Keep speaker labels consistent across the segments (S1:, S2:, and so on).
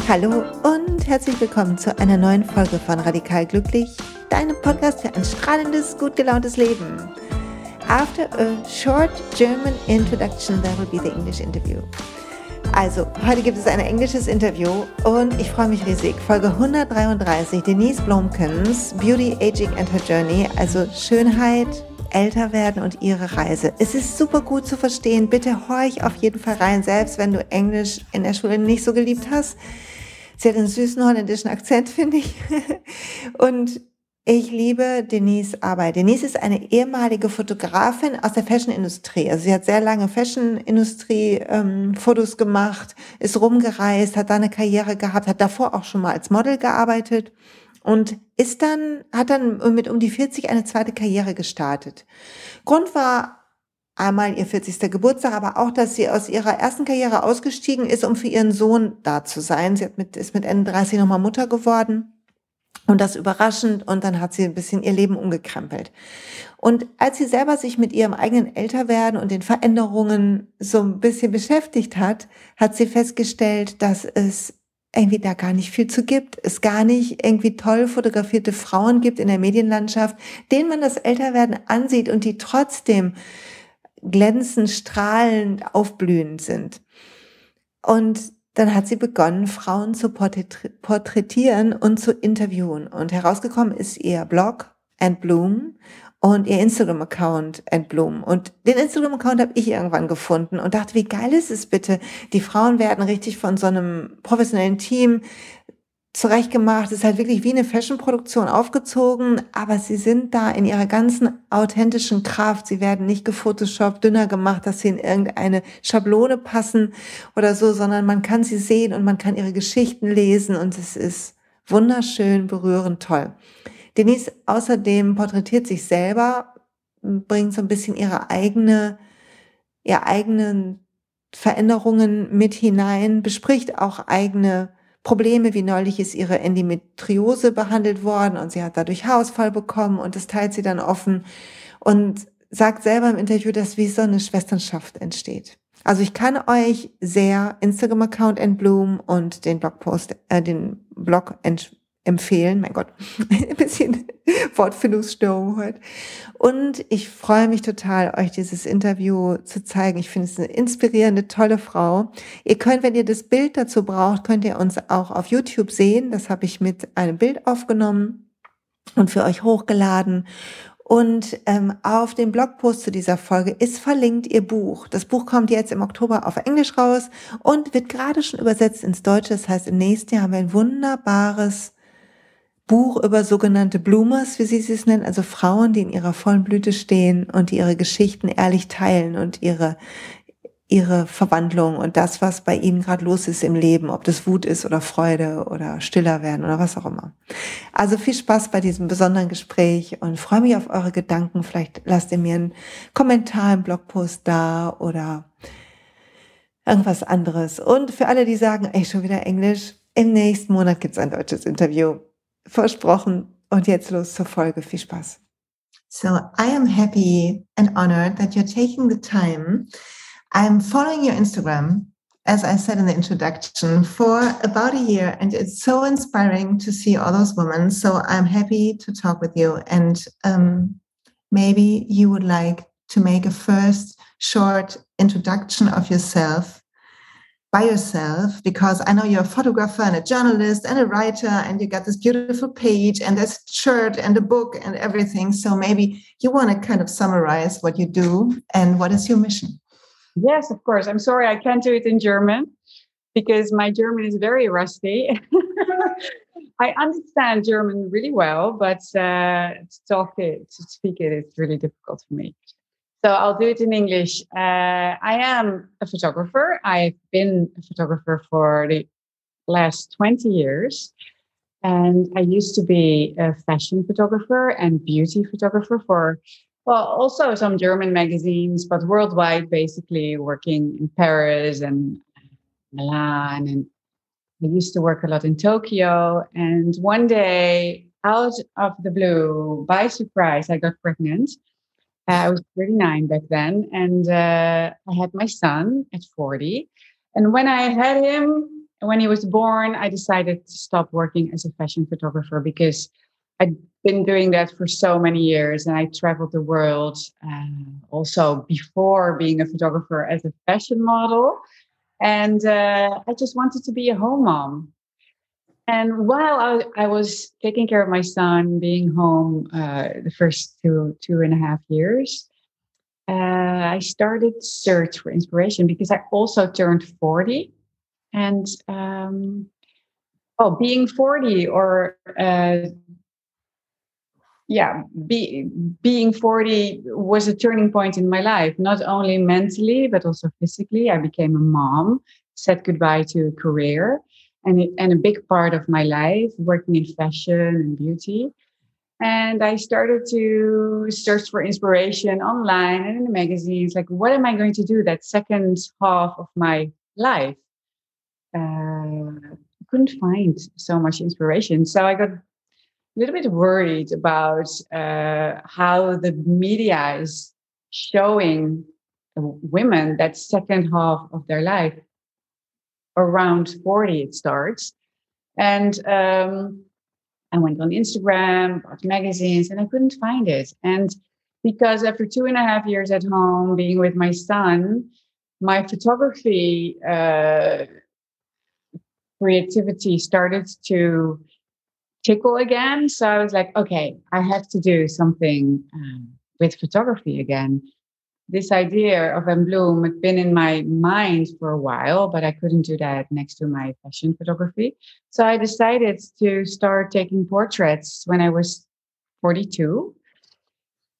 S1: Hallo und herzlich willkommen zu einer neuen Folge von Radikal Glücklich, deinem Podcast für ein strahlendes, gut gelauntes Leben. After a short German introduction, there will be the English interview. Also, heute gibt es ein englisches Interview und ich freue mich riesig. Folge 133, Denise Boomkens, Beauty, Aging and Her Journey, also Schönheit, Älterwerden und ihre Reise. Es ist super gut zu verstehen. Bitte horch auf jeden Fall rein, selbst wenn du Englisch in der Schule nicht so geliebt hast. Sie hat einen süßen holländischen Akzent, finde ich. Und ich liebe Denise' Arbeit. Denise ist eine ehemalige Fotografin aus der Fashion-Industrie. Also sie hat sehr lange Fashion-Industrie-Fotos gemacht, ist rumgereist, hat da eine Karriere gehabt, hat davor auch schon mal als Model gearbeitet und hat dann mit um die 40 eine zweite Karriere gestartet. Grund war einmal ihr 40. Geburtstag, aber auch, dass sie aus ihrer ersten Karriere ausgestiegen ist, um für ihren Sohn da zu sein. Sie ist mit Ende 30 nochmal Mutter geworden und das überraschend und dann hat sie ein bisschen ihr Leben umgekrempelt. Und als sie selber sich mit ihrem eigenen Älterwerden und den Veränderungen so ein bisschen beschäftigt hat, hat sie festgestellt, dass es irgendwie da gar nicht viel zu gibt. Es gar nicht irgendwie toll fotografierte Frauen gibt in der Medienlandschaft, denen man das Älterwerden ansieht und die trotzdem glänzend, strahlend, aufblühend sind. Und dann hat sie begonnen, Frauen zu porträtieren und zu interviewen. Und herausgekommen ist ihr Blog &Bloom und ihr Instagram-Account &Bloom. Und den Instagram-Account habe ich irgendwann gefunden und dachte, wie geil ist es bitte? Die Frauen werden richtig von so einem professionellen Team zurechtgemacht. Es ist halt wirklich wie eine Fashion-Produktion aufgezogen, aber sie sind da in ihrer ganzen authentischen Kraft. Sie werden nicht gefotoshoppt, dünner gemacht, dass sie in irgendeine Schablone passen oder so, sondern man kann sie sehen und man kann ihre Geschichten lesen und es ist wunderschön, berührend, toll. Denise außerdem porträtiert sich selber, bringt so ein bisschen ihre eigenen Veränderungen mit hinein, bespricht auch eigene Probleme, wie neulich ist ihre Endometriose behandelt worden und sie hat dadurch Haarausfall bekommen und das teilt sie dann offen und sagt selber im Interview, dass wie so eine Schwesternschaft entsteht. Also ich kann euch sehr Instagram-Account &Bloom und den Blog empfehlen. Mein Gott, ein bisschen Wortfindungsstörung heute. Und ich freue mich total, euch dieses Interview zu zeigen. Ich finde es eine inspirierende, tolle Frau. Ihr könnt, wenn ihr das Bild dazu braucht, könnt ihr uns auch auf YouTube sehen. Das habe ich mit einem Bild aufgenommen und für euch hochgeladen. Und auf dem Blogpost zu dieser Folge ist verlinkt ihr Buch. Das Buch kommt jetzt im Oktober auf Englisch raus und wird gerade schon übersetzt ins Deutsche. Das heißt, im nächsten Jahr haben wir ein wunderbares Buch über sogenannte Bloomers, wie sie es nennen, also Frauen, die in ihrer vollen Blüte stehen und die ihre Geschichten ehrlich teilen und ihre Verwandlung und das, was bei ihnen gerade los ist im Leben, ob das Wut ist oder Freude oder stiller werden oder was auch immer. Also viel Spaß bei diesem besonderen Gespräch und freue mich auf eure Gedanken. Vielleicht lasst ihr mir einen Kommentar im Blogpost da oder irgendwas anderes. Und für alle, die sagen, ey, schon wieder Englisch, im nächsten Monat gibt's ein deutsches Interview. Versprochen. Und jetzt los zur Folge. Viel Spaß. So, I am happy and honored that you're taking the time. I'm following your Instagram, as I said in the introduction, for about a year, and it's so inspiring to see all those women. So I'm happy to talk with you, and maybe you would like to make a first short introduction of yourself by yourself, because I know you're a photographer and a journalist and a writer, and you got this beautiful page and this shirt and a book and everything. So maybe you want to kind of summarize what you do and what is your mission?
S2: Yes, of course. I'm sorry I can't do it in German because my German is very rusty. I understand German really well, but to speak it, it's really difficult for me. So I'll do it in English. I am a photographer. I've been a photographer for the last 20 years. And I used to be a fashion photographer and beauty photographer for, well, also some German magazines, but worldwide, basically working in Paris and Milan. And I used to work a lot in Tokyo. And one day out of the blue, by surprise, I got pregnant. I was 39 back then, and I had my son at 40. And when I had him, when he was born, I decided to stop working as a fashion photographer because I'd been doing that for so many years, and I traveled the world also before being a photographer as a fashion model. And I just wanted to be a home mom. And while I was taking care of my son, being home the first two and a half years, I started to search for inspiration because I also turned 40. And being 40 or being 40 was a turning point in my life, not only mentally, but also physically. I became a mom, said goodbye to a career and a big part of my life, working in fashion and beauty. And I started to search for inspiration online and in the magazines. Like, what am I going to do that second half of my life? Couldn't find so much inspiration. So I got a little bit worried about how the media is showing women that second half of their life. Around 40 it starts. And I went on Instagram, bought magazines, and I couldn't find it. And because after 2.5 years at home being with my son, my photography creativity started to tickle again. So I was like, okay, I have to do something with photography again. This idea of Bloom had been in my mind for a while, but I couldn't do that next to my fashion photography. So I decided to start taking portraits when I was 42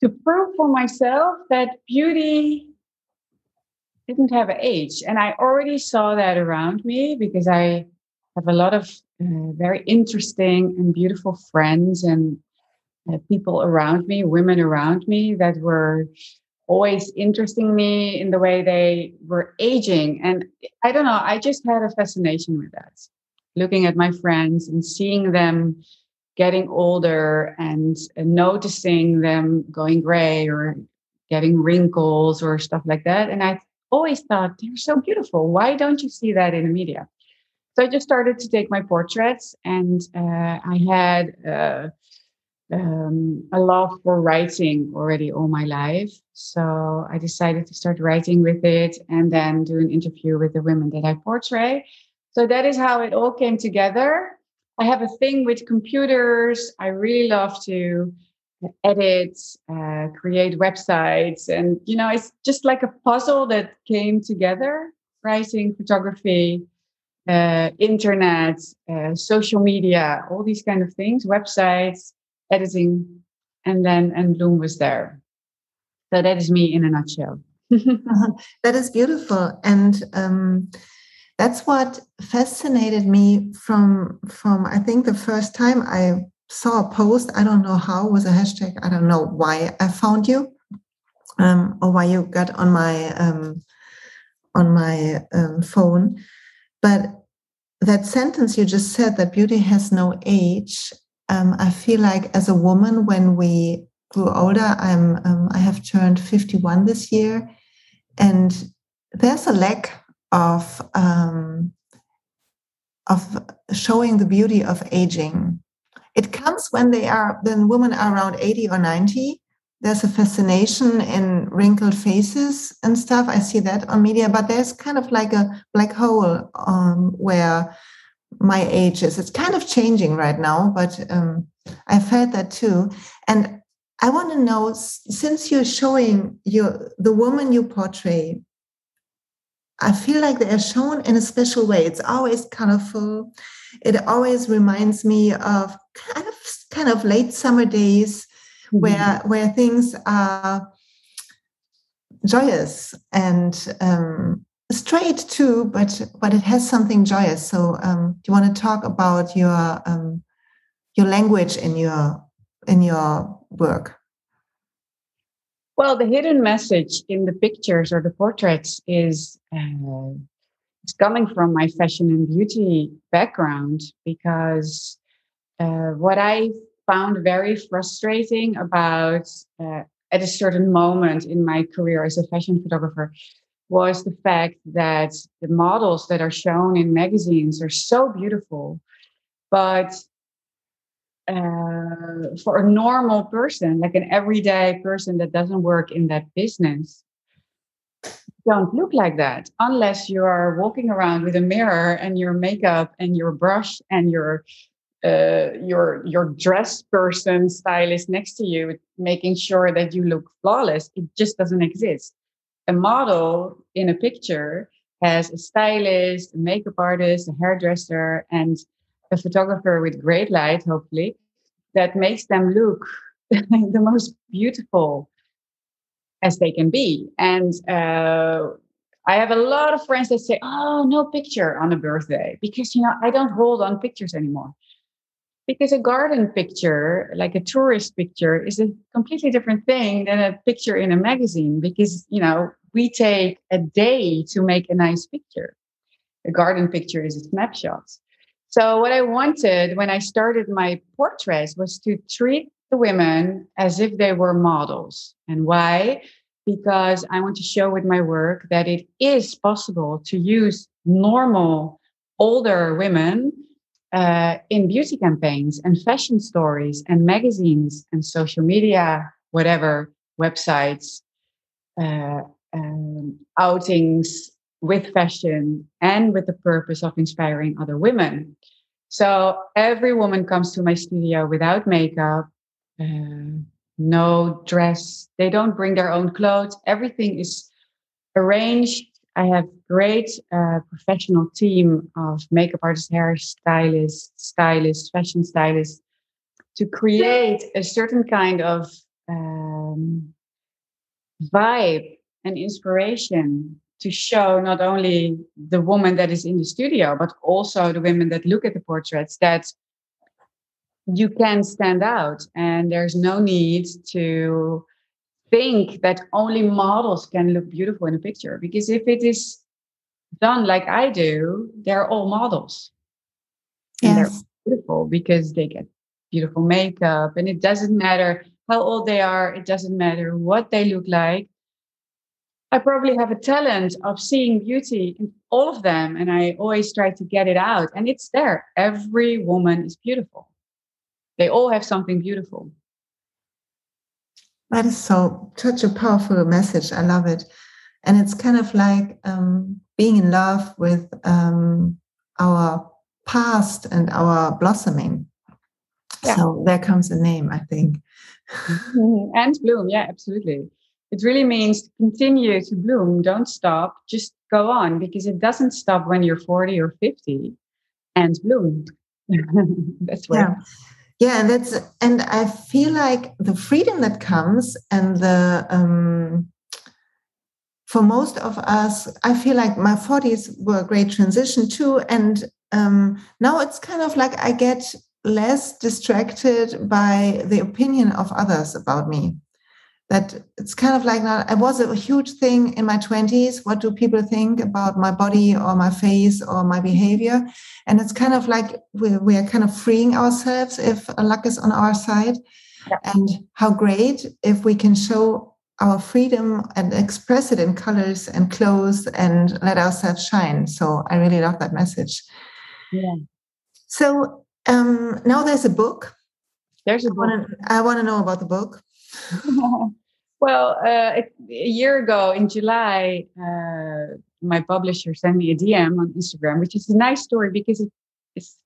S2: to prove for myself that beauty didn't have an age. And I already saw that around me because I have a lot of very interesting and beautiful friends and people around me, women around me that were always interesting me in the way they were aging. And I don't know, I just had a fascination with that. Looking at my friends and seeing them getting older and noticing them going gray or getting wrinkles or stuff like that. And I always thought, they're so beautiful. Why don't you see that in the media? So I just started to take my portraits, and I had a love for writing already all my life. So I decided to start writing with it and then do an interview with the women that I portray. So that is how it all came together. I have a thing with computers. I really love to edit, create websites. And, it's just like a puzzle that came together, writing, photography, internet, social media, all these kind of things, websites, editing, and Bloom was there. So that is me in a nutshell.
S1: That is beautiful, and that's what fascinated me from I think the first time I saw a post. I don't know how, was a hashtag. I don't know why I found you, or why you got on my phone, but that sentence you just said, that beauty has no age. I feel like as a woman, when we grew older, I have turned 51 this year, and there's a lack of showing the beauty of aging. It comes when women are around 80 or 90. There's a fascination in wrinkled faces and stuff. I see that on media, but there's kind of like a black hole where my age is. It's kind of changing right now, but I felt that too. And I want to know, since you're showing the woman you portray, I feel like they are shown in a special way. It's always colorful. It always reminds me of kind of late summer days, mm-hmm. where things are joyous and straight too, but it has something joyous. So do you want to talk about your language in your work?
S2: Well, the hidden message in the pictures or the portraits is it's coming from my fashion and beauty background, because what I found very frustrating about at a certain moment in my career as a fashion photographer was the fact that the models that are shown in magazines are so beautiful, but for a normal person, like an everyday person that doesn't work in that business, don't look like that unless you are walking around with a mirror and your makeup and your brush and your dress person stylist next to you, making sure that you look flawless. It just doesn't exist. A model in a picture has a stylist, a makeup artist, a hairdresser, and a photographer with great light, hopefully, that makes them look the most beautiful as they can be. And I have a lot of friends that say, oh, no picture on a birthday, because, I don't hold on pictures anymore. Because a garden picture, like a tourist picture, is a completely different thing than a picture in a magazine, because, we take a day to make a nice picture. A garden picture is a snapshot. So what I wanted when I started my portraits was to treat the women as if they were models. And why? Because I want to show with my work that it is possible to use normal, older women in beauty campaigns and fashion stories and magazines and social media, whatever, websites, outings with fashion and with the purpose of inspiring other women. So every woman comes to my studio without makeup, no dress. They don't bring their own clothes. Everything is arranged. I have great professional team of makeup artists, stylists, fashion stylists to create a certain kind of vibe and inspiration to show not only the woman that is in the studio, but also the women that look at the portraits, that you can stand out. And there's no need to think that only models can look beautiful in a picture. Because if it is done like I do, they're all models. And they're
S1: Yes.
S2: beautiful because they get beautiful makeup. And it doesn't matter how old they are. It doesn't matter what they look like. I probably have a talent of seeing beauty in all of them. And I always try to get it out. And it's there. Every woman is beautiful. They all have something beautiful.
S1: That is such a powerful message. I love it. And it's kind of like being in love with our past and our blossoming. Yeah. So there comes a name, I think.
S2: And bloom. Yeah, absolutely. It really means to continue to bloom. Don't stop. Just go on, because it doesn't stop when you're 40 or 50 and bloom. That's right.
S1: Yeah, and I feel like the freedom that comes and the for most of us, I feel like my 40s were a great transition too. And now it's kind of like I get less distracted by the opinion of others about me. That it's kind of like, now, it was a huge thing in my 20s. What do people think about my body or my face or my behavior? And it's kind of like we are kind of freeing ourselves if luck is on our side. Yeah. And how great if we can show our freedom and express it in colors and clothes and let ourselves shine. So I really love that message.
S2: Yeah.
S1: So now there's a book.
S2: There's a book.
S1: I want to know about the book.
S2: Well, a year ago in July, my publisher sent me a DM on Instagram, which is a nice story because it's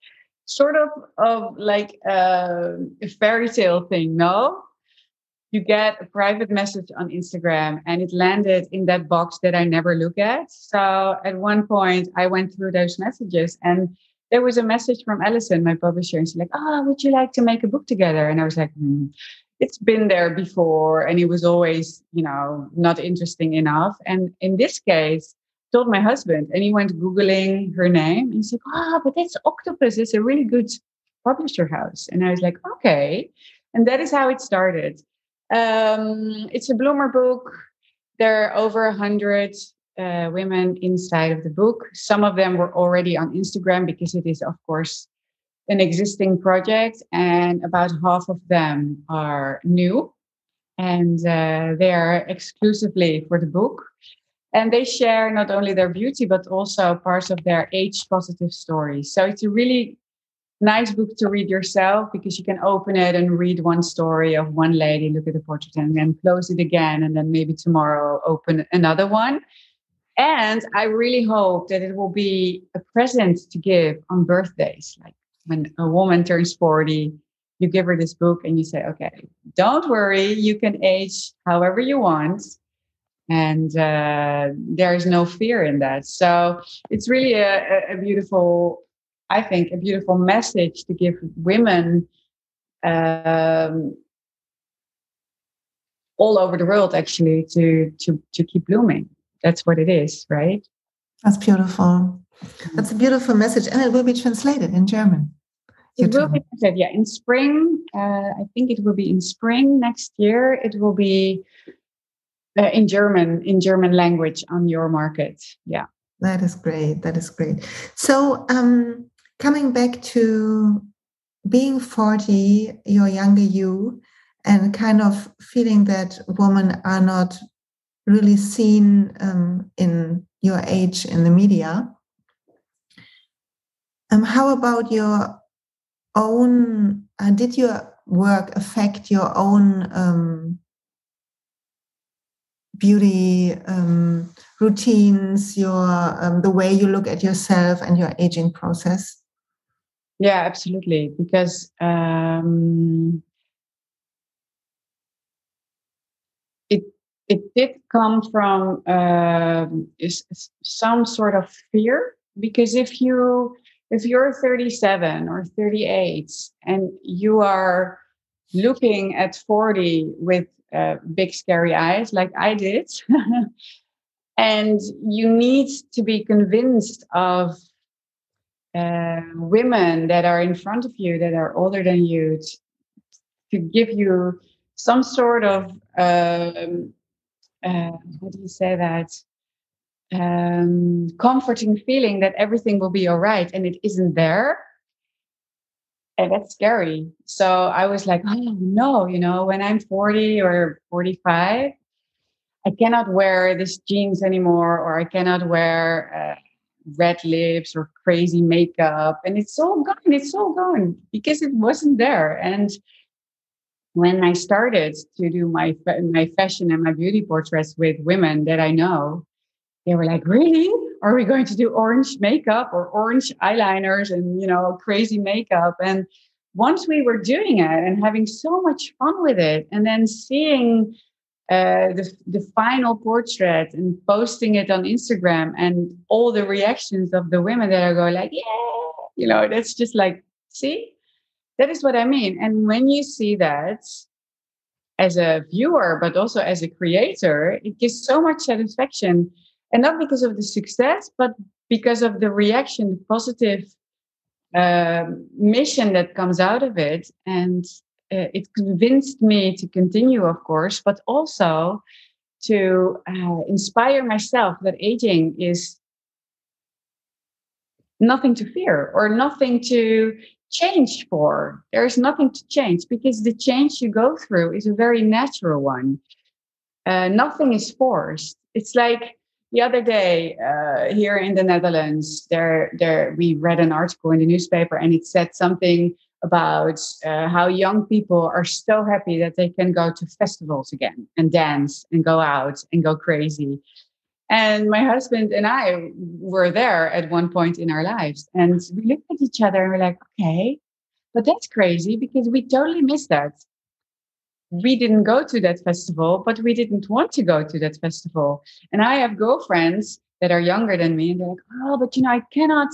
S2: sort of like a fairy tale thing, no? You get a private message on Instagram and it landed in that box that I never look at. So at one point I went through those messages and there was a message from Alison, my publisher, and she's like, would you like to make a book together? And I was like, it's been there before. And it was always, not interesting enough. And in this case, I told my husband and he went Googling her name and he said, but that's Octopus. It's a really good publisher house. And I was like, okay. And that is how it started. It's a bloomer book. There are over 100 women inside of the book. Some of them were already on Instagram because it is, of course, an existing project, and about half of them are new, and they are exclusively for the book. And they share not only their beauty, but also parts of their age-positive stories. So it's a really nice book to read yourself, because you can open it and read one story of one lady, look at the portrait, and then close it again, and then maybe tomorrow open another one. And I really hope that it will be a present to give on birthdays. Like when a woman turns 40, you give her this book and you say, okay, don't worry, you can age however you want. And there is no fear in that. So it's really a beautiful, I think, a beautiful message to give women all over the world, actually, to keep blooming. That's what it is, right?
S1: That's beautiful. That's a beautiful message. And it will be translated in German.
S2: It will be translated, yeah, in spring. I think it will be in spring next year. It will be in German language on your market. Yeah.
S1: That is great. That is great. So coming back to being 40, your younger you, and kind of feeling that women are not really seen in your age in the media. How about your own, did your work affect your own beauty routines, your the way you look at yourself and your aging process?
S2: Yeah, absolutely. Because it did come from some sort of fear. Because if you're 37 or 38 and you are looking at 40 with big scary eyes, like I did, and you need to be convinced of women that are in front of you, that are older than you, to give you some sort of how do you say that? Comforting feeling that everything will be all right, and it isn't there. And that's scary. So I was like, oh no, when I'm 40 or 45, I cannot wear this jeans anymore, or I cannot wear red lips or crazy makeup. And it's all gone. It's all gone because it wasn't there. And when I started to do my fashion and my beauty portraits with women that I know, they were like, really? Are we going to do orange makeup or orange eyeliners and, crazy makeup? And once we were doing it and having so much fun with it, and then seeing the final portrait and posting it on Instagram, and all the reactions of the women that are going like, yeah, that's just like, see, that is what I mean. And when you see that as a viewer, but also as a creator, it gives so much satisfaction. And not because of the success, but because of the reaction, the positive mission that comes out of it. And it convinced me to continue, of course, but also to inspire myself that aging is nothing to fear or nothing to change for. There's nothing to change, because the change you go through is a very natural one. Nothing is forced. It's like the other day here in the Netherlands, we read an article in the newspaper, and it said something about how young people are so happy that they can go to festivals again and dance and go out and go crazy. And my husband and I were there at one point in our lives, and we looked at each other and we're like, okay, but that's crazy, because we totally missed that. We didn't go to that festival, but we didn't want to go to that festival. And I have girlfriends that are younger than me, and they're like, oh, but I cannot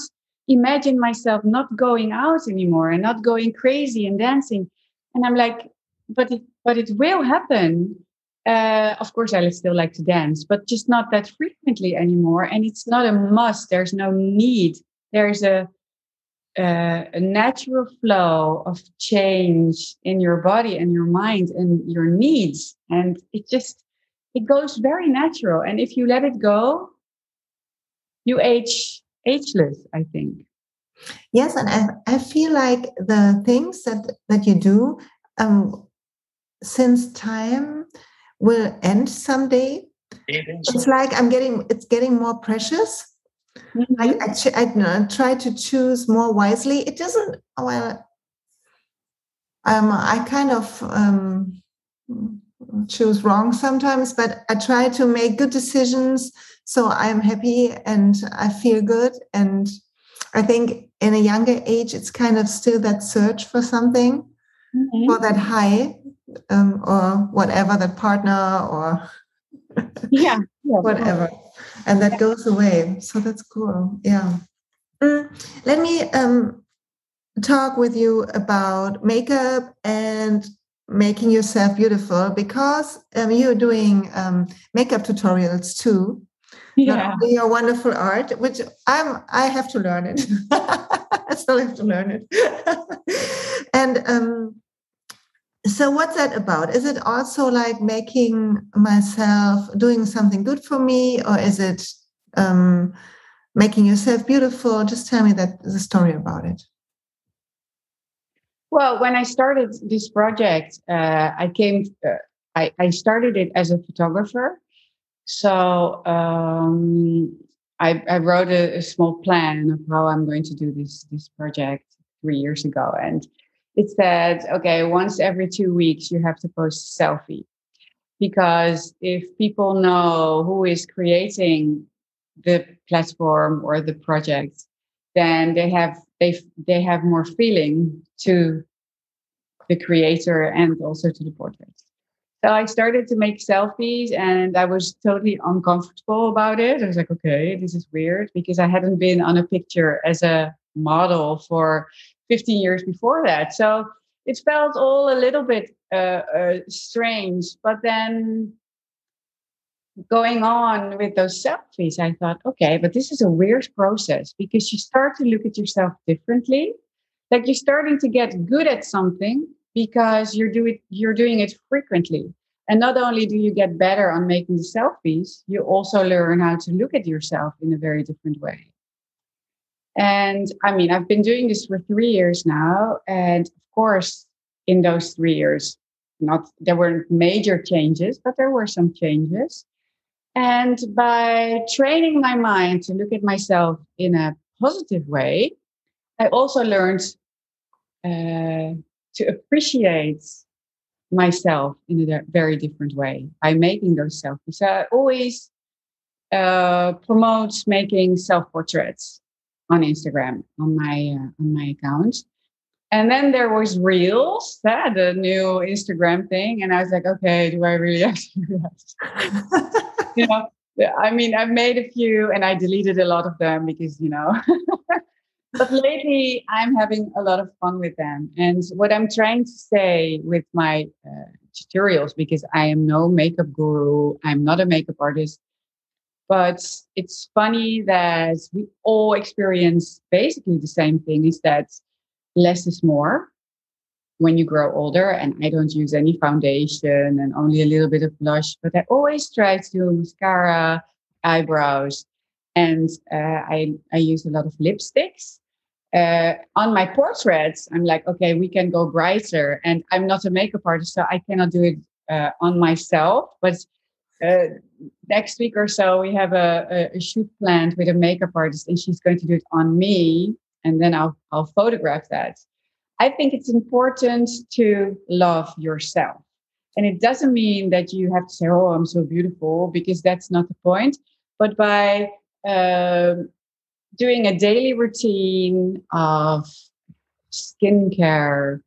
S2: imagine myself not going out anymore and not going crazy and dancing. And I'm like, but it will happen. Of course, I still like to dance, but just not that frequently anymore. And it's not a must. There's no need. There's a natural flow of change in your body and your mind and your needs. And it goes very natural. And if you let it go, you age ageless, I think.
S1: Yes, and I feel like the things that you do, since time will end someday, it's like it's getting more precious.
S2: Mm-hmm.
S1: I try to choose more wisely. It doesn't, well, I kind of choose wrong sometimes, but I try to make good decisions so I'm happy and I feel good. And I think in a younger age, it's kind of still that search for something, for that high, or whatever, that partner or
S2: Yeah, yeah, of course.
S1: whatever. And that goes away. So that's cool. Yeah. Let me talk with you about makeup and making yourself beautiful, because you're doing makeup tutorials too. Not
S2: Yeah.
S1: only your wonderful art, which I have to learn it. I still have to learn it. And so what's that about? Is it also like making myself, doing something good for me, or is it making yourself beautiful? Just tell me the story about it.
S2: Well, when I started this project, I started it as a photographer. So I wrote a small plan of how I'm going to do this project 3 years ago, and it said, okay, once every 2 weeks you have to post a selfie, because if people know who is creating the platform or the project, then they have more feeling to the creator and also to the portrait. So I started to make selfies and I was totally uncomfortable about it. I was like, okay, this is weird, because I hadn't been on a picture as a model for 15 years before that. So it felt all a little bit strange. But then going on with those selfies, I thought, okay, but this is a weird process, because you start to look at yourself differently. Like you're starting to get good at something because you're doing it frequently. And not only do you get better on making the selfies, you also learn how to look at yourself in a very different way. And I mean, I've been doing this for 3 years now. And of course, in those 3 years, not there weren't major changes, but there were some changes. And by training my mind to look at myself in a positive way, I also learned to appreciate myself in a very different way by making those selfies. So I always promote making self-portraits on Instagram on my account. And then there was Reels, the new Instagram thing, and I was like, okay, do I really have to do that? You know, I mean, I've made a few and I deleted a lot of them because, but lately I'm having a lot of fun with them. And what I'm trying to say with my tutorials, because I am no makeup guru, I'm not a makeup artist, but it's funny that we all experience basically the same thing, is that less is more when you grow older. And I don't use any foundation and only a little bit of blush, but I always try to do mascara, eyebrows, and I use a lot of lipsticks. On my portraits, I'm like, okay, we can go brighter. And I'm not a makeup artist, so I cannot do it on myself. But next week or so, we have a shoot planned with a makeup artist, and she's going to do it on me. And then I'll photograph that. I think it's important to love yourself. And it doesn't mean that you have to say, oh, I'm so beautiful, because that's not the point. But by doing a daily routine of skincare,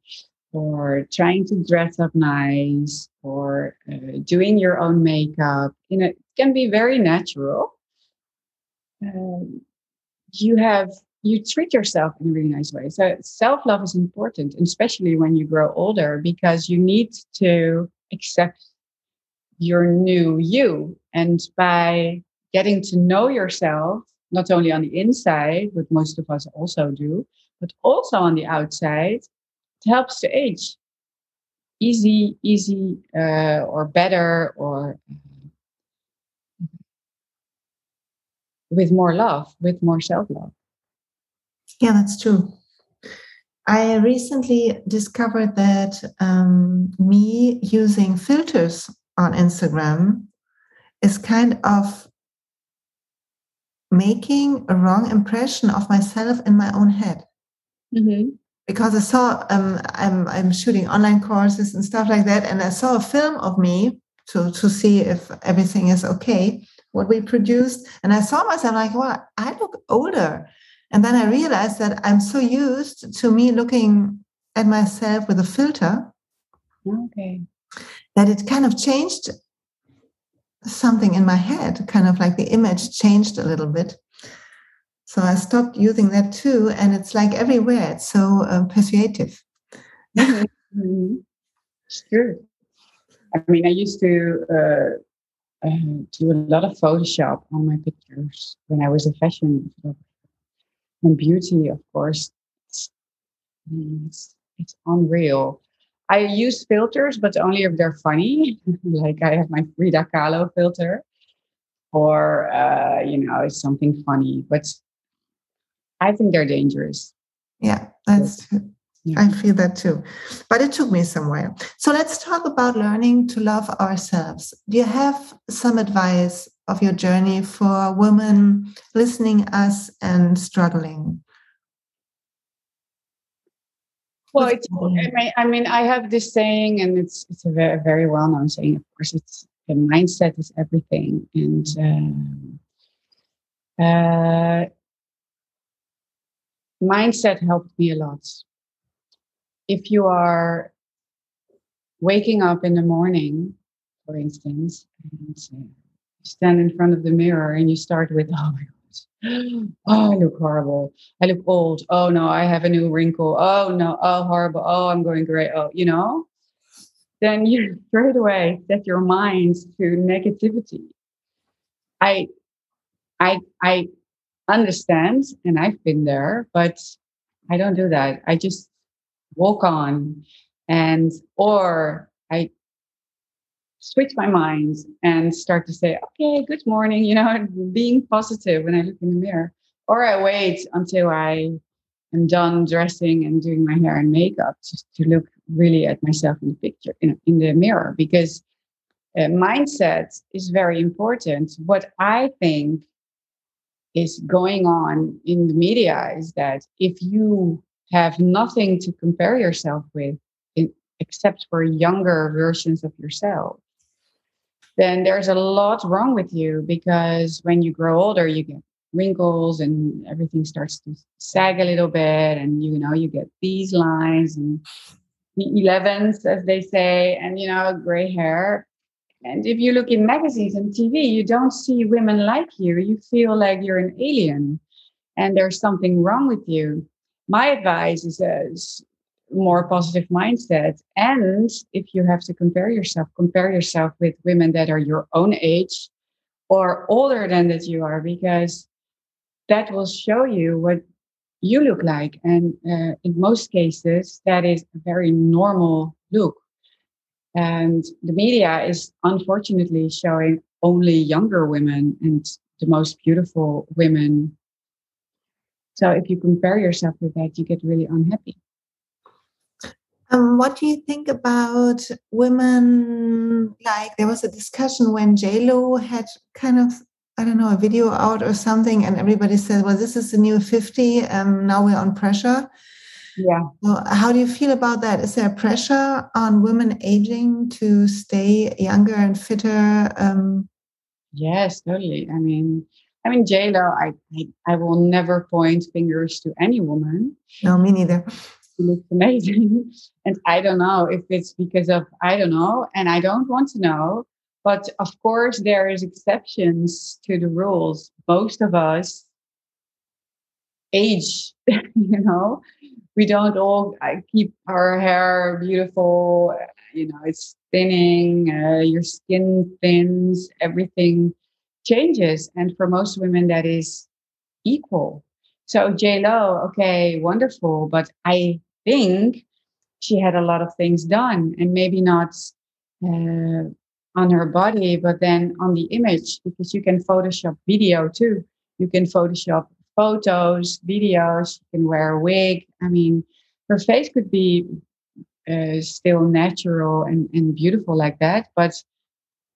S2: or trying to dress up nice, or doing your own makeup, it can be very natural. You have you treat yourself in a really nice way. So self-love is important, especially when you grow older, because you need to accept your new you. And by getting to know yourself, not only on the inside, but most of us also do, but also on the outside, it helps to age easy, or better, or with more love, with more self-love.
S1: Yeah, that's true. I recently discovered that me using filters on Instagram is kind of making a wrong impression of myself in my own head.
S2: Mm-hmm.
S1: Because I saw I'm shooting online courses and stuff like that, and I saw a film of me to see if everything is okay, what we produced, and I saw myself like, well, I look older, and then I realized that I'm so used to me looking at myself with a filter
S2: Okay.
S1: that it kind of changed something in my head, kind of like the image changed a little bit. So I stopped using that too, and it's like everywhere. It's so persuasive.
S2: Mm-hmm. Mm-hmm. It's true. I mean, I used to do a lot of Photoshop on my pictures when I was a fashion photographer. And beauty, of course, it's, it's unreal. I use filters, but only if they're funny. Like I have my Frida Kahlo filter, or it's something funny. But I think they're dangerous.
S1: Yeah, that's true.
S2: Yeah.
S1: I feel that too. But it took me somewhere. So let's talk about learning to love ourselves. Do you have some advice of your journey for women listening us and struggling?
S2: Well, I mean, I have this saying, and it's a very, very well-known saying. Of course, it's the mindset is everything, and mindset helped me a lot. If you are waking up in the morning, for instance, and stand in front of the mirror and you start with, oh my God, oh, I look horrible. I look old. Oh no, I have a new wrinkle. Oh no, oh, horrible. Oh, I'm going gray. Oh, then you straight away set your mind to negativity. I, I understand, and I've been there, but I don't do that. I just walk on, or I switch my mind and start to say, okay, good morning, being positive when I look in the mirror. Or I wait until I am done dressing and doing my hair and makeup just to look really at myself in the picture, in the mirror, because mindset is very important. What I think is going on in the media is that if you have nothing to compare yourself with, except for younger versions of yourself, then there's a lot wrong with you, because when you grow older, you get wrinkles and everything starts to sag a little bit. And, you get these lines and the 11s, as they say, and, gray hair. And if you look in magazines and TV, you don't see women like you. You feel like you're an alien and there's something wrong with you. My advice is a more positive mindset. And if you have to compare yourself with women that are your own age or older than that you are, because that will show you what you look like. And in most cases, that is a very normal look. And the media is unfortunately showing only younger women and the most beautiful women. So if you compare yourself with that, you get really unhappy.
S1: What do you think about women? Like there was a discussion when J-Lo had kind of, I don't know, a video out or something, and everybody said, well, this is the new 50. Now we're on pressure.
S2: Yeah.
S1: So how do you feel about that? Is there pressure on women aging to stay younger and fitter?
S2: Yes, totally. I mean, J-Lo, I will never point fingers to any woman.
S1: No, me neither.
S2: She looks amazing. And I don't know if it's because of, I don't know, and I don't want to know. But of course, there is exceptions to the rules. Most of us age, we don't all keep our hair beautiful. It's thinning, your skin thins, everything changes. And for most women, that is equal. So J-Lo, okay, wonderful. But I think she had a lot of things done, and maybe not on her body, but then on the image, because you can Photoshop video too. You can Photoshop photos, videos. She can wear a wig. I mean, her face could be still natural and beautiful like that, but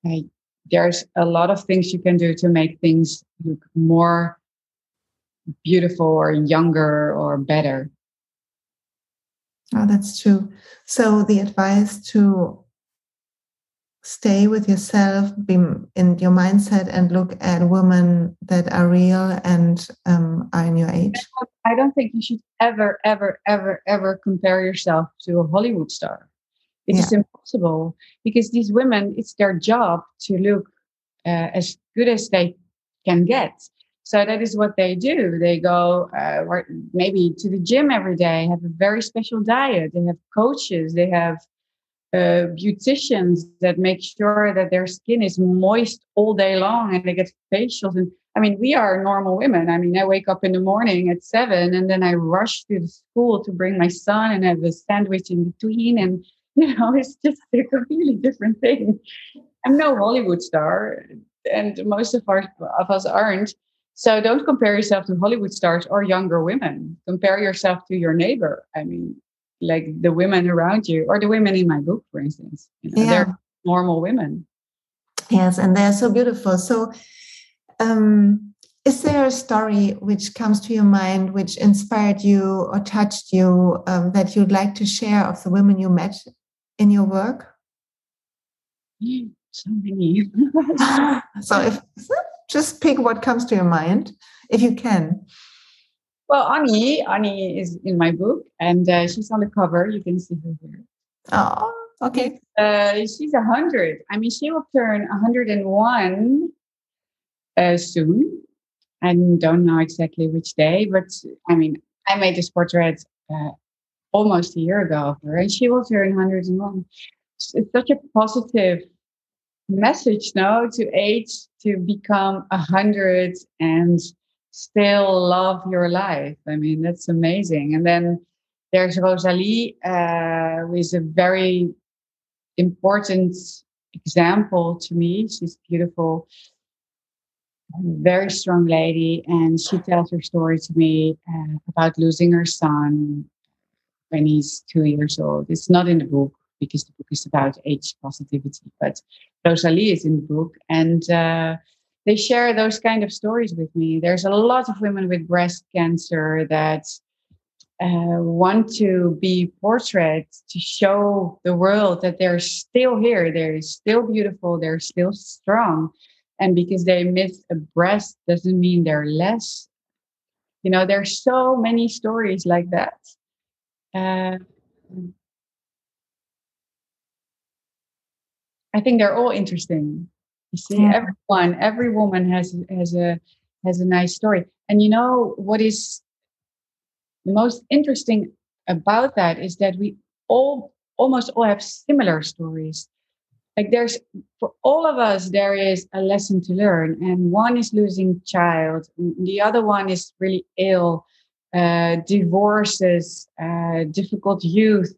S2: uh, there's a lot of things you can do to make things look more beautiful or younger or better.
S1: Oh, that's true. So the advice to stay with yourself, be in your mindset, and look at women that are real and are in your age.
S2: I don't think you should ever, ever, ever, ever compare yourself to a Hollywood star. It is impossible, because these women, it's their job to look as good as they can get. So that is what they do. They go maybe to the gym every day, have a very special diet. They have coaches. They have beauticians that make sure that their skin is moist all day long, and they get facials. And I mean, we are normal women. I mean, I wake up in the morning at 7, and then I rush to the school to bring my son and have a sandwich in between. And, it's just a completely different thing. I'm no Hollywood star, and most of us aren't. So don't compare yourself to Hollywood stars or younger women. Compare yourself to your neighbor. I mean, like the women around you, or the women in my book, for instance. They're normal women.
S1: Yes, and they're so beautiful. So is there a story which comes to your mind, which inspired you or touched you, that you'd like to share of the women you met in your work?
S2: So many.
S1: So just pick what comes to your mind, if you can.
S2: Well, Annie is in my book, and she's on the cover. You can see her here.
S1: Oh, okay.
S2: She's 100. I mean, she will turn 101 soon. I don't know exactly which day, but I mean, I made this portrait almost a year ago of her, and she will turn 101. It's such a positive message, no, to age, to become 100 and still love your life. I mean, that's amazing. And then there's Rosalie, who is a very important example to me. She's beautiful, very strong lady, and she tells her story to me about losing her son when he's 2 years old. It's not in the book, because the book is about age positivity, but Rosalie is in the book, and they share those kind of stories with me. There's a lot of women with breast cancer that want to be portrayed to show the world that they're still here, they're still beautiful, they're still strong. And because they miss a breast doesn't mean they're less. There's so many stories like that. I think they're all interesting. You see, every woman has a nice story. And what is the most interesting about that is that we almost all have similar stories. Like for all of us, there is a lesson to learn. And one is losing child. The other one is really ill, divorces, difficult youth.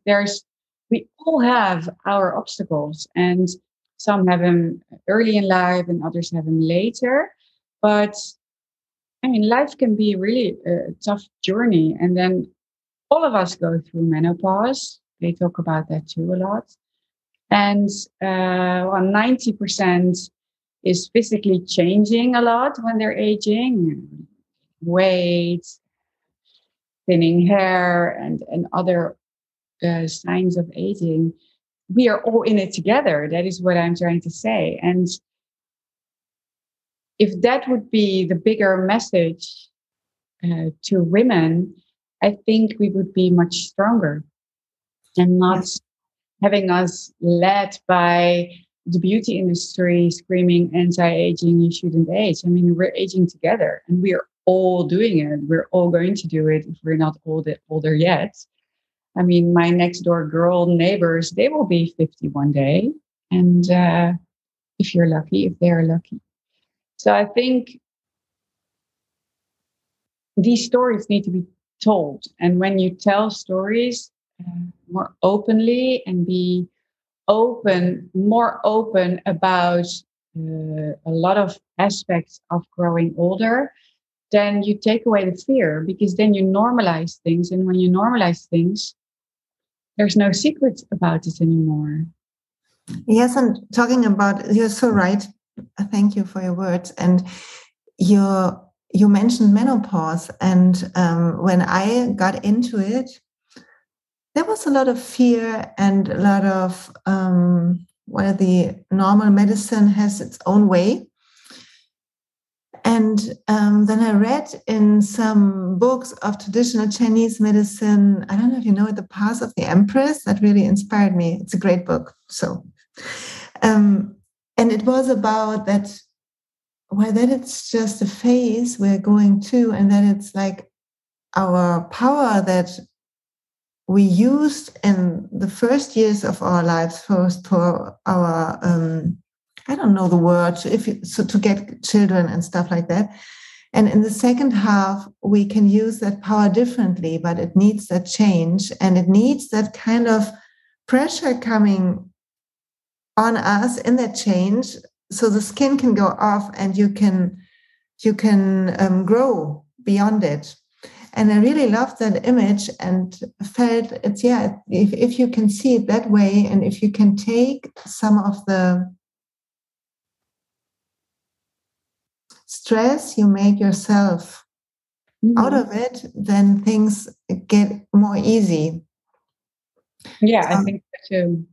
S2: We all have our obstacles, and some have them early in life and others have them later. But I mean, life can be really a tough journey. And then all of us go through menopause. They talk about that too a lot. And 90% is physically changing a lot when they're aging. Weight, thinning hair, and other signs of aging. We are all in it together. That is what I'm trying to say. And if that would be the bigger message to women, I think we would be much stronger, and not having us led by the beauty industry screaming anti-aging, you shouldn't age. I mean, we're aging together, and we're all doing it. We're all going to do it if we're not older yet. I mean, my next door girl neighbors, they will be 50 one day. And if you're lucky, if they're lucky. So I think these stories need to be told. And when you tell stories more openly and be more open about a lot of aspects of growing older, then you take away the fear, because then you normalize things. And when you normalize things, there's no secret about it anymore.
S1: Yes, and talking about, you're so right. Thank you for your words. And you mentioned menopause, and when I got into it, there was a lot of fear and a lot of where the normal medicine has its own way. And then I read in some books of traditional Chinese medicine, I don't know if you know it, The Path of the Empress, that really inspired me. It's a great book. So, and it was about that, well, that it's just a phase we're going to, and that it's like our power that we used in the first years of our lives, first for our, I don't know the word, to get children and stuff like that. And in the second half, we can use that power differently, but it needs that change, and it needs that kind of pressure coming on us in that change, so the skin can go off and you can grow beyond it. And I really loved that image and felt it's, yeah, if you can see it that way, and if you can take some of the stress you make yourself out of it, then things get more easy.
S2: Yeah, I think so too.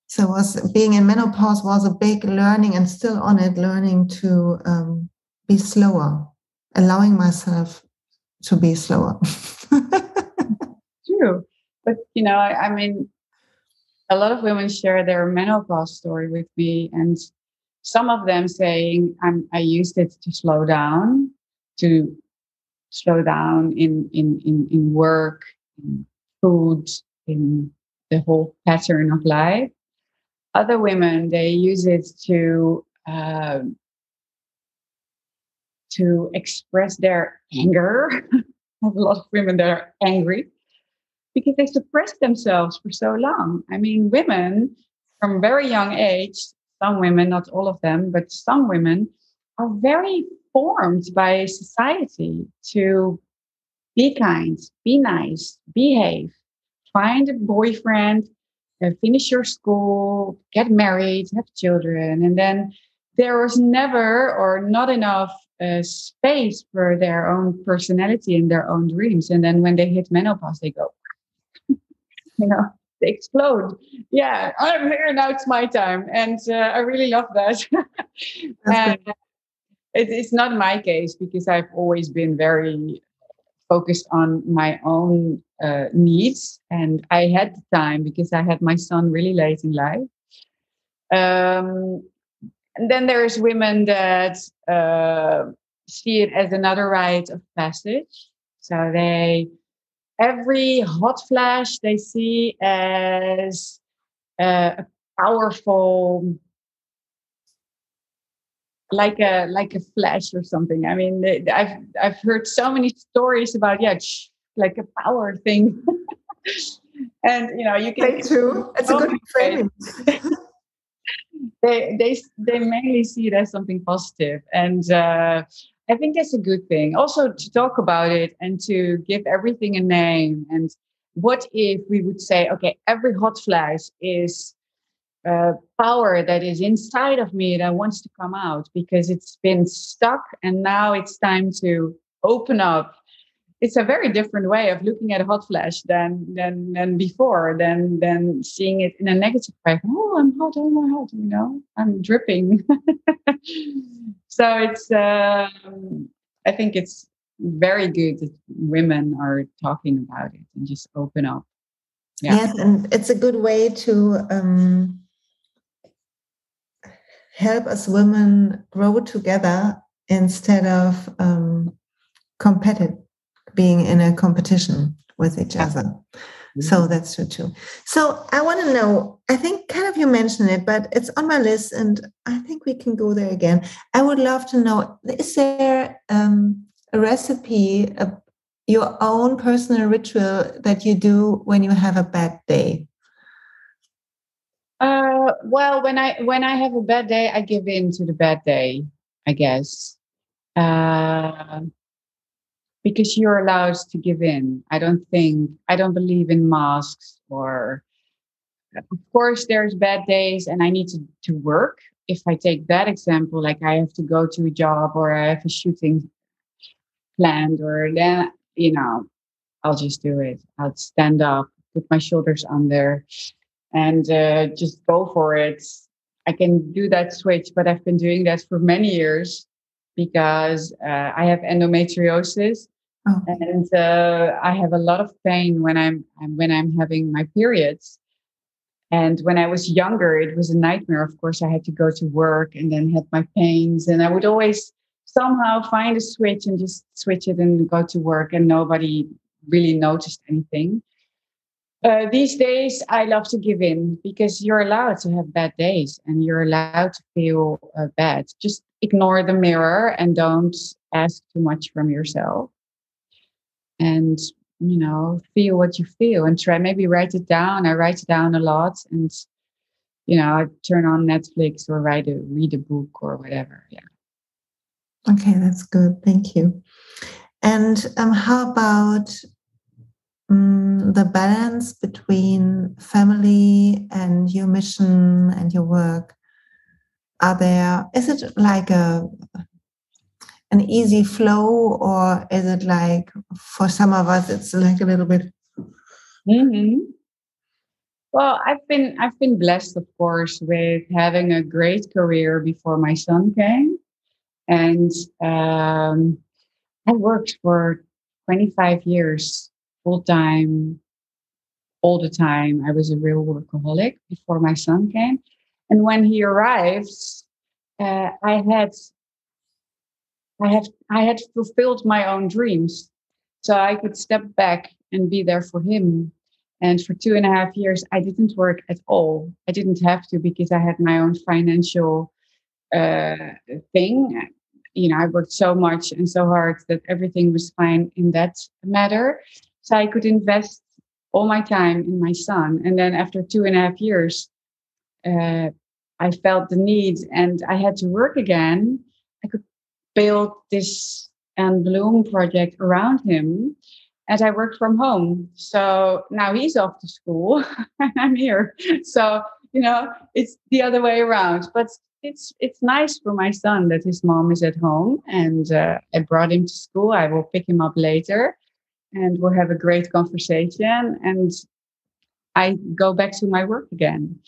S1: So being in menopause was a big learning, and still on it, learning to be slower, allowing myself to be slower.
S2: True. But, I mean, a lot of women share their menopause story with me, and some of them saying, I used it to slow down in work, in food, in the whole pattern of life. Other women, they use it to express their anger. I have a lot of women that are angry because they suppressed themselves for so long. I mean, women from very young age, some women, not all of them, but some women are very formed by society to be kind, be nice, behave, find a boyfriend, finish your school, get married, have children. And then there was never or not enough space for their own personality and their own dreams. And then when they hit menopause, they go, they explode. Yeah, I'm here now. It's my time. And I really love that. And it's not my case, because I've always been very focused on my own needs. And I had the time because I had my son really late in life. And then there's women that see it as another rite of passage. So every hot flash they see as a powerful, like a flash or something. I mean, I've heard so many stories about like a power thing, and you can.
S1: True. It's a good framing.
S2: They mainly see it as something positive, and I think that's a good thing. Also, to talk about it and to give everything a name. And what if we would say, okay, every hot flash is power that is inside of me that wants to come out because it's been stuck, and now it's time to open up. It's a very different way of looking at a hot flash than before, than seeing it in a negative way. Oh, I'm hot, oh my hot, I'm dripping. So it's I think it's very good that women are talking about it and just open up.
S1: Yeah. Yes, and it's a good way to help us women grow together instead of being in a competition with each other. Mm-hmm. So that's true too. So I want to know, I think kind of you mentioned it, but it's on my list and I think we can go there again. I would love to know, is there a recipe, your own personal ritual that you do when you have a bad day?
S2: Well, when I have a bad day, I give in to the bad day, I guess. Because you're allowed to give in. I don't believe in masks, or of course there's bad days and I need to work. If I take that example, like I have to go to a job or I have a shooting planned, or then, I'll just do it. I'll stand up, put my shoulders under, and just go for it. I can do that switch, but I've been doing that for many years because I have endometriosis.
S1: Oh.
S2: And I have a lot of pain when I'm having my periods. And when I was younger, it was a nightmare. Of course, I had to go to work and then had my pains, and I would always somehow find a switch and just switch it and go to work, and nobody really noticed anything. These days, I love to give in because you're allowed to have bad days and you're allowed to feel bad. Just ignore the mirror and don't ask too much from yourself. And, feel what you feel and try, maybe write it down. I write it down a lot, and, I turn on Netflix or read a book or whatever. Yeah.
S1: Okay, that's good. Thank you. And how about the balance between family and your mission and your work? Is it like an easy flow, or is it like for some of us it's like a little bit?
S2: Mm-hmm. Well, I've been blessed, of course, with having a great career before my son came, and I worked for 25 years full time, all the time. I was a real workaholic before my son came, and when he arrived, I had fulfilled my own dreams, so I could step back and be there for him. And for 2.5 years, I didn't work at all. I didn't have to because I had my own financial thing. I worked so much and so hard that everything was fine in that matter. So I could invest all my time in my son. And then after 2.5 years, I felt the need and I had to work again. I could build this and Bloom project around him. And I work from home. So now he's off to school and I'm here. So, it's the other way around. But it's nice for my son that his mom is at home. And I brought him to school. I will pick him up later and we'll have a great conversation. And I go back to my work again.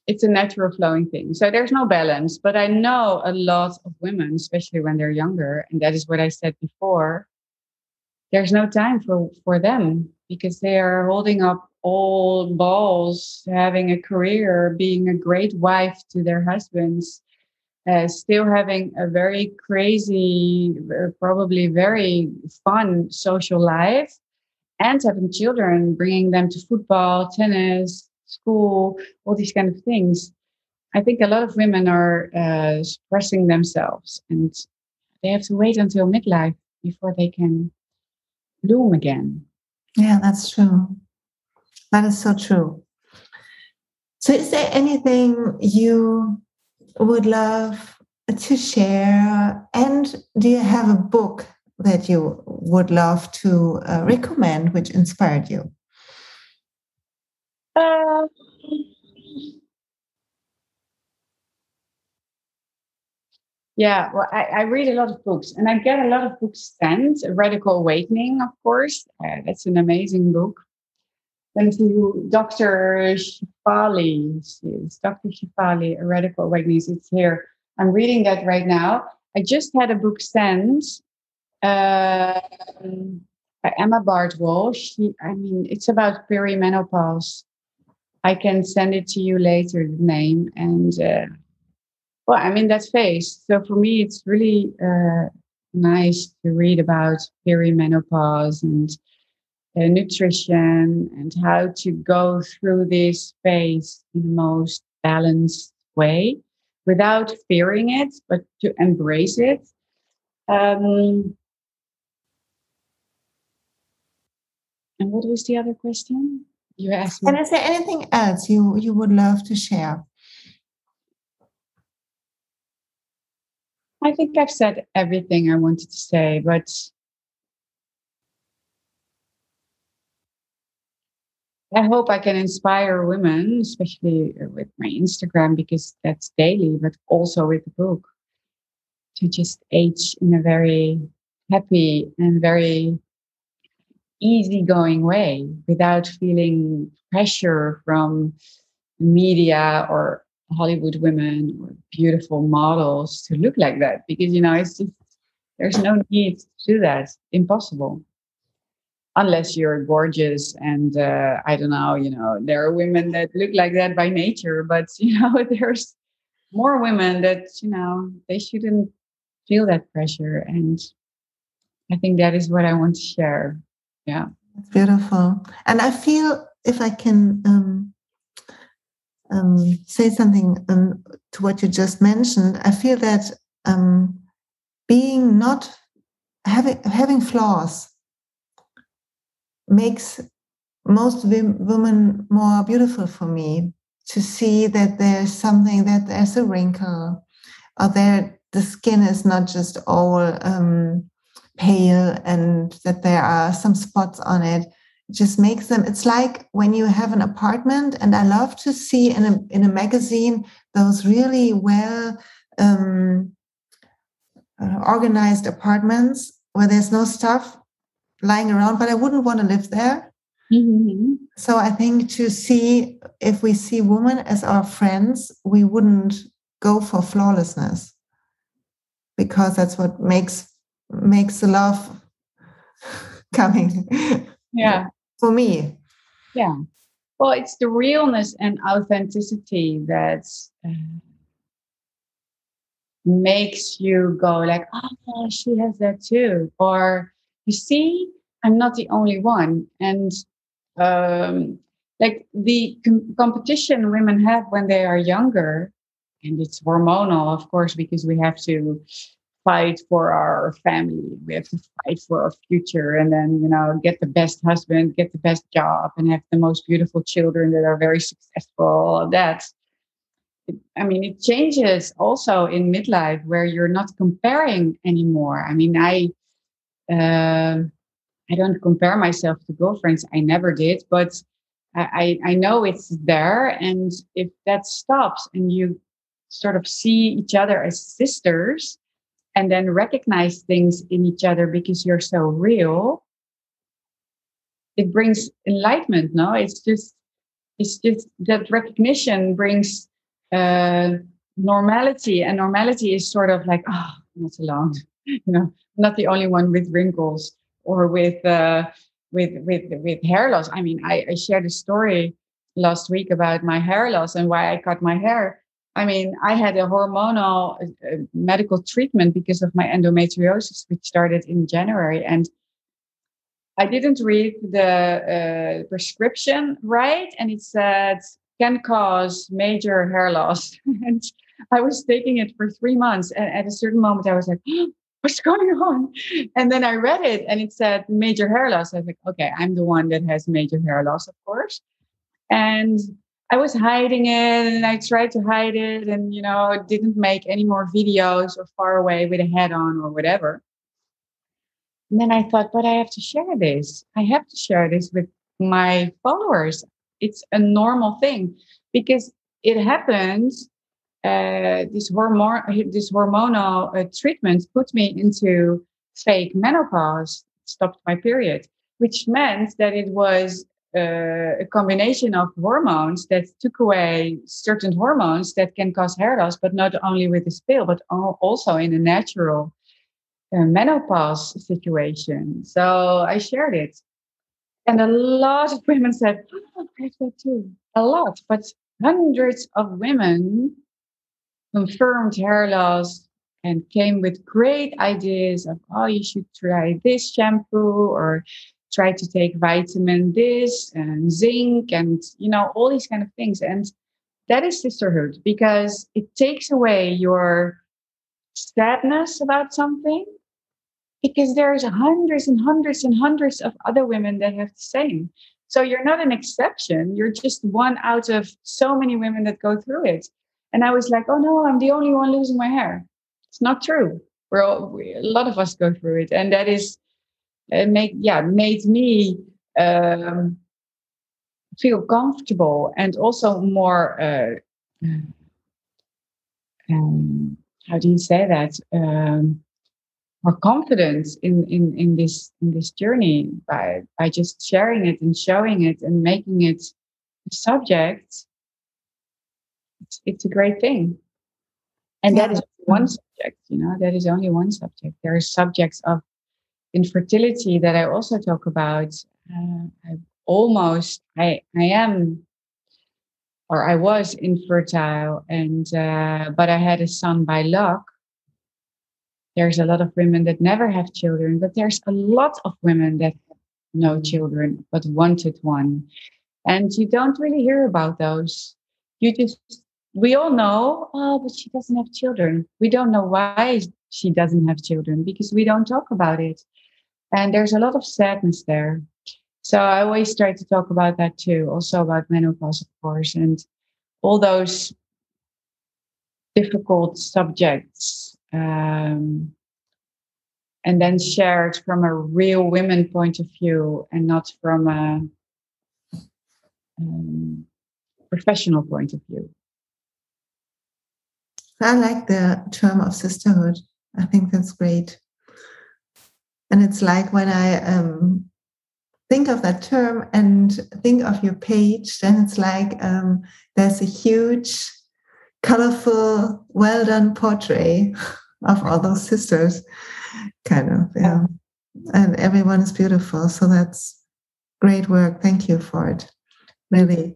S2: It's a natural flowing thing. So there's no balance. But I know a lot of women, especially when they're younger, and that is what I said before, there's no time for them because they are holding up all balls, having a career, being a great wife to their husbands, still having a very crazy, probably very fun social life, and having children, bringing them to football, tennis, school, all these kind of things. I think a lot of women are suppressing themselves and they have to wait until midlife before they can bloom again.
S1: Yeah, that's true. That is so true. So is there anything you would love to share? And do you have a book that you would love to recommend which inspired you?
S2: Yeah, well, I read a lot of books and I get a lot of books sent. Radical Awakening, of course. That's an amazing book. Thank you, Dr. Shefali. It's Dr. Shefali, A Radical Awakening. It's here. I'm reading that right now. I just had a book sent by Emma Bardwell. It's about perimenopause. I can send it to you later, the name. And I'm in that phase. So for me, it's really nice to read about perimenopause and nutrition and how to go through this phase in the most balanced way without fearing it, but to embrace it. And what was the other question? You asked me.
S1: And is there anything else you would love to share?
S2: I think I've said everything I wanted to say, but I hope I can inspire women, especially with my Instagram, because that's daily, but also with the book, to just age in a very happy and very easygoing way without feeling pressure from media or Hollywood women or beautiful models to look like that. Because, it's just, there's no need to do that. Impossible. Unless you're gorgeous and I don't know, there are women that look like that by nature, but, there's more women that, they shouldn't feel that pressure. And I think that is what I want to share. Yeah.
S1: It's beautiful. And I feel, if I can say something to what you just mentioned, I feel that being not having flaws makes most women more beautiful for me. To see that there's something, that there's a wrinkle, or the skin is not just all pale, and that there are some spots on it. It just makes them. It's like when you have an apartment, and I love to see in a magazine those really well organized apartments where there's no stuff lying around, but I wouldn't want to live there.
S2: Mm-hmm.
S1: So I think if we see women as our friends, we wouldn't go for flawlessness, because that's what makes the love coming.
S2: Yeah.
S1: For me.
S2: Yeah. Well, it's the realness and authenticity that makes you go like, oh, she has that too. Or, you see, I'm not the only one. And like the competition women have when they are younger, and it's hormonal, of course, because we have to fight for our family. We have to fight for our future, and then, get the best husband, get the best job, and have the most beautiful children that are very successful. All of that. It changes also in midlife, where you're not comparing anymore. I don't compare myself to girlfriends. I never did, but I know it's there. And if that stops and you sort of see each other as sisters, and then recognize things in each other because you're so real, it brings enlightenment. No, it's just that recognition brings normality, and normality is sort of like, oh, I'm not alone. I'm not the only one with wrinkles or with hair loss. I shared a story last week about my hair loss and why I cut my hair. I had a hormonal medical treatment because of my endometriosis, which started in January, and I didn't read the prescription right, and it said can cause major hair loss. And I was taking it for 3 months, and at a certain moment, I was like, "What's going on?" And then I read it, and it said major hair loss. I was like, "Okay, I'm the one that has major hair loss, of course." And I was hiding it, and I tried to hide it, and didn't make any more videos or far away with a hat on or whatever. And then I thought, but I have to share this. I have to share this with my followers. It's a normal thing because it happens. This hormonal treatment put me into fake menopause, stopped my period, which meant that it was a combination of hormones that took away certain hormones that can cause hair loss, but not only with this pill, but also in a natural menopause situation. So I shared it. And a lot of women said, oh, I have that too. A lot, but hundreds of women confirmed hair loss and came with great ideas of, oh, you should try this shampoo or try to take vitamin this and zinc and, all these kind of things. And that is sisterhood because it takes away your sadness about something because there's hundreds and hundreds and hundreds of other women that have the same. So you're not an exception. You're just one out of so many women that go through it. And I was like, oh no, I'm the only one losing my hair. It's not true. A lot of us go through it, and that is made me feel comfortable and also more. How do you say that? More confidence in this journey by just sharing it and showing it and making it a subject. It's a great thing. And that is one subject, that is only one subject. There are subjects of infertility that I also talk about. I was infertile, and but I had a son by luck. There's a lot of women that never have children, but there's a lot of women that have no children but wanted one. And you don't really hear about those. We all know, but she doesn't have children. We don't know why she doesn't have children because we don't talk about it. And there's a lot of sadness there. So I always try to talk about that too, also about menopause, of course, and all those difficult subjects. And then shared from a real women point of view and not from a professional point of view.
S1: I like the term of sisterhood. I think that's great. And it's like when I think of that term and think of your page, then it's like there's a huge, colorful, well-done portrait of all those sisters, kind of, yeah. And everyone is beautiful. So that's great work. Thank you for it, really.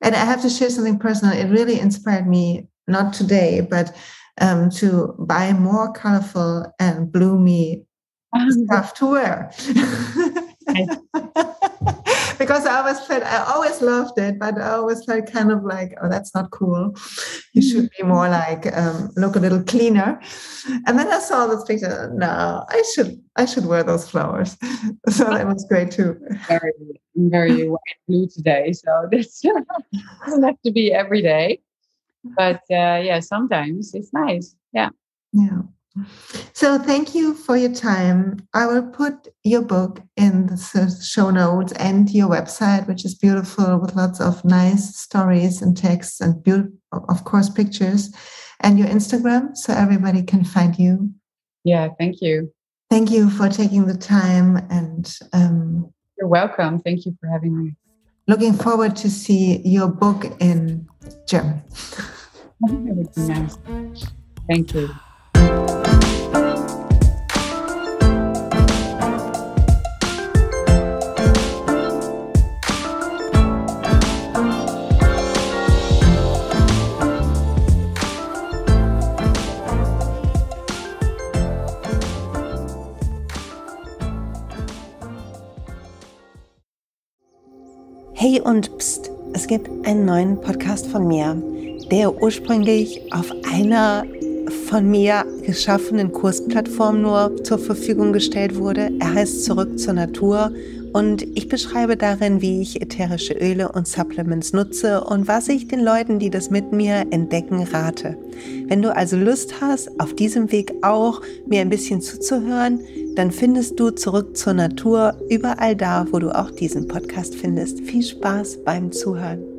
S1: And I have to share something personal. It really inspired me, not today, but to buy more colorful and bloomy stuff to wear. Because I always loved it, but I always felt kind of like, oh, that's not cool. You should be more like, look a little cleaner. And then I saw this picture. No, I should wear those flowers. So that was great too.
S2: Very white and blue today. So this doesn't have to be every day. But sometimes it's nice. Yeah.
S1: Yeah. So thank you for your time. I will put your book in the show notes and your website, which is beautiful with lots of nice stories and texts and of course, pictures, and your Instagram so everybody can find you.
S2: Yeah, thank you.
S1: Thank you for taking the time, and
S2: you're welcome. Thank you for having me.
S1: Looking forward to see your book in German.
S2: That would be nice. Thank you.
S3: Hey und pst, es gibt einen neuen Podcast von mir, der ursprünglich auf einer von mir geschaffenen Kursplattform nur zur Verfügung gestellt wurde. Er heißt Zurück zur Natur und ich beschreibe darin, wie ich ätherische Öle und Supplements nutze und was ich den Leuten, die das mit mir entdecken, rate. Wenn du also Lust hast, auf diesem Weg auch mir ein bisschen zuzuhören, dann findest du Zurück zur Natur überall da, wo du auch diesen Podcast findest. Viel Spaß beim Zuhören.